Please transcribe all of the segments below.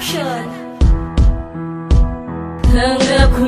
Production. Tanggap ko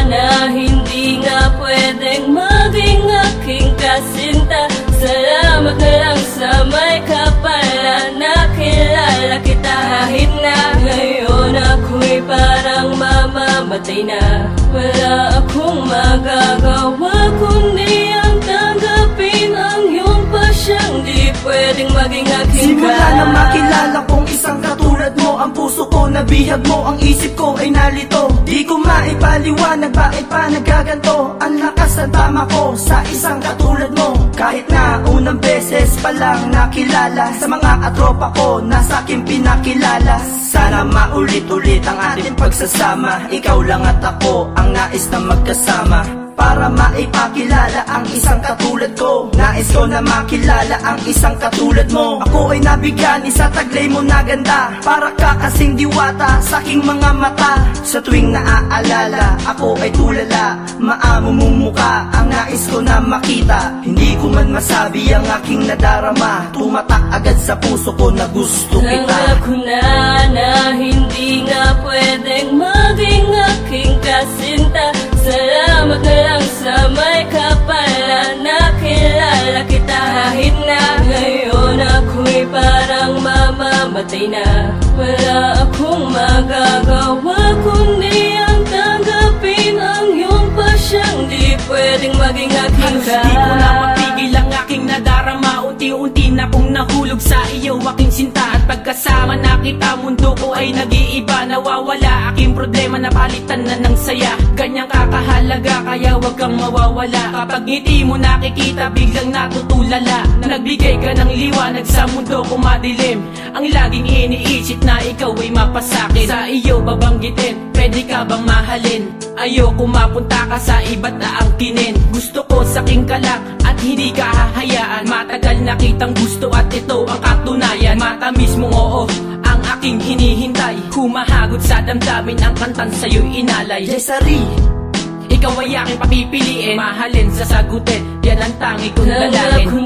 na hindi nga pwedeng maging aking kasinta. Salamat na lang sa may kapala, nakilala kita kahit na ngayon ako'y parang mamamatay na. Wala akong magagawa kundi ang tanggapin ang iyong pasyang di pwedeng maging aking Simula na makilala kong isang katulad mo, ang puso ko nabihag mo, ang isip ko ay nalito. Di ko maipaliwanag bakit pa nagaganto ang lakas ng tama ko sa isang katulad mo. Kahit na unang beses pa lang nakilala, sa mga katropa ko na sa'kin pinakilala. Sana maulit-ulit ang ating pagsasama, ikaw lang at ako ang nais na magkasama. Para maipakilala ang isang katulad ko, nais ko na makilala ang isang katulad mo. Ako ay nabigyan sa taglay mo na ganda, para ka kasing diwata sa aking mga mata. Sa tuwing naaalala, ako ay tulala, maamo mong muka ang nais ko na makita. Hindi ko man masabi ang aking nadarama, tumatak agad sa puso ko na gusto kita. Tanggap ko na hindi nga pwedeng maging aking kasinta. Salamat na lang sa may kapala, nakilala kita kahit na ngayon ako'y parang mamamatay na. Wala akong magagawa kundi ang tanggapin ang iyong pasyang di pwedeng maging aking ka. Di ko na mapigil ang aking nadarama, unti-unti na kong nahulog sa iyo aking sinta. At pagkasama na kita, mundo ko ay nag-iiba, nawawala aking problema, napalitan na ng saya. Ganyang kakahalaga kaya wag kang mawawala. Kapag ngiti mo nakikita, biglang natutulala. Nagbigay ka ng liwanag sa mundo ko madilim, ang laging iniisip na ikaw ay mapasakit. Sa iyo babanggitin, pwede ka bang mahalin? Ayoko mapunta ka sa iba't aangkinin. Gusto ko saking ka lang at hindi ka hahayaan. Matagal na kitang gusto at ito ang katunayan. Matamis mong oo ang aking hinihintay, humahagod sa damdamin ang kantang sa'yo'y inalay. Desiree, ikaw ay aking papipiliin, mahalin, sasagutin, yan ang tangi kong Tanggap dalangin. ko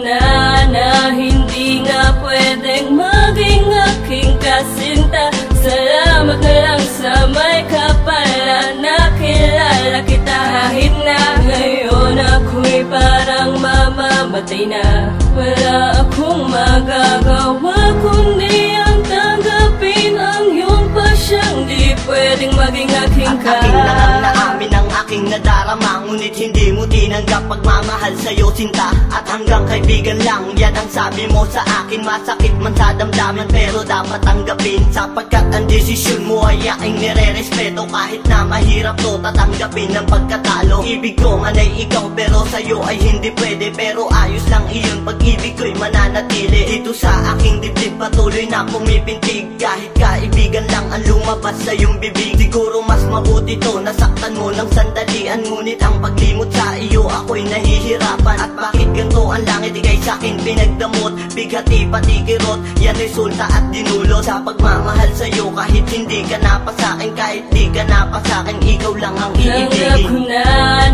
na hindi nga pwedeng maging aking kasinta. Salamat na lang sa may kapala, nakilala kita kahit na ngayon ako'y parang mamamatay na. Wala akong magagawa kundi ang tanggapin ang iyong pasyang di pwedeng maging aking ang aking lang naamin ang aking nadarama, ngunit hindi mo tinanggap pagmamahal sa'yo sinta. At hanggang kaibigan lang, yan ang sabi mo sa akin. Masakit man sa damdamin pero dapat tanggapin, sapagkat ang desisyon mo ay aking nire-respeto. Kahit na mahirap to tatanggapin ng pagkatalo. Ibig ko man ay ikaw pero sa'yo ay hindi pwede. Pero ayos lang iyon, pag-ibig ko'y mananatili. Dito sa aking dibdib patuloy na pumipintig, kahit kaibigan lang ang lumabas sa iyong bibig. Siguro mas mabuti to, nasaktan mo ng sandalian, ngunit ang paglimot sa iyo ako'y nahihirapan. At bakit ganito ang langit ikay sa'kin pinagdamot, bighati pati kirot, yan resulta at dinulot sa pagmamahal sa'yo. Kahit hindi ka na pa sa'kin, kahit di ka na pa sa'kin, ikaw lang ang Tanggap iibigin. ko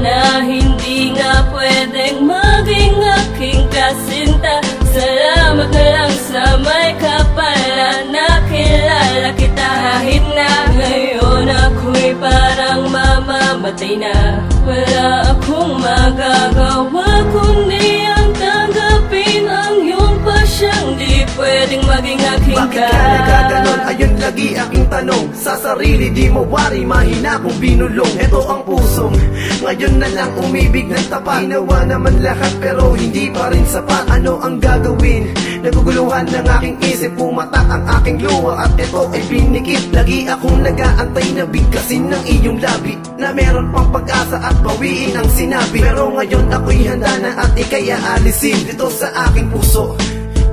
na hindi nga pwedeng maging aking kasinta. Salamat na lang sa may kapala, nakilala kita kahit na ngayon ako'y parang mamamatay na. Wala akong magagawa kundi ang tanggapin ang iyong pasyang di pwedeng maging aking Bakit ka nagaganon? Ayun lagi aking tanong sa sarili, di mawari, mahina kong binulong. Ito ang pusong ngayon na lang umibig ng tapat. Ginawa naman lahat pero hindi pa rin sapat. Ano ang gagawin? Naguguluhan ng aking isip, pumatak ang aking luha at ito ay pinikit. Lagi akong nag-aantay na bigkasin ng iyong labi, na meron pang pag-asa at bawiin ang sinabi. Pero ngayon ako'y handa na at ikay aalisin dito sa aking puso,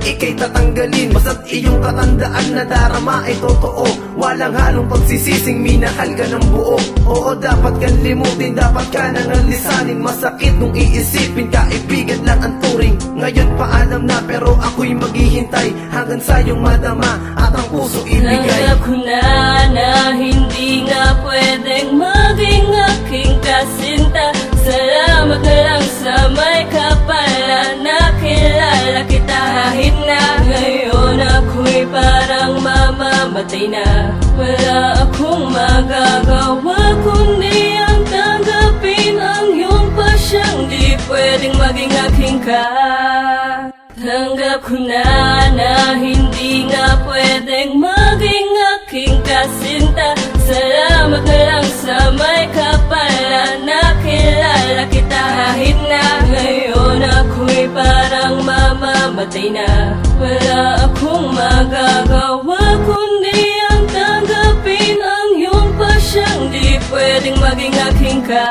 ikay tatanggalin. Basta't iyong katandaan na darama ay totoo, walang halong pagsisising, minahal ka ng buo. Oo, dapat kang limutin, dapat ka nang lisanin. Masakit nung iisipin, kaibigan lang ang turing. Ngayon paalam na pero ako'y maghihintay hanggang sa iyong madama at ang puso ibigay. Tanggap ko na hindi nga pwedeng maging aking kasinta. Salamat na lang sa may kapala, nakilala kita kahit na ngayon ako'y parang mamamatay mamamatay na. Wala akong magagawa kundi ang tanggapin ang iyong pasyang di pwedeng maging aking ka. Tanggap ko na hindi nga pwedeng maging aking kasinta. Salamat na lang sa may kapala na kilala kita. Kahit na ngayon ako'y parang mamamatay na. Wala akong magagawa kundi ang tanggapin ang iyong pasyang di pwedeng maging aking ka.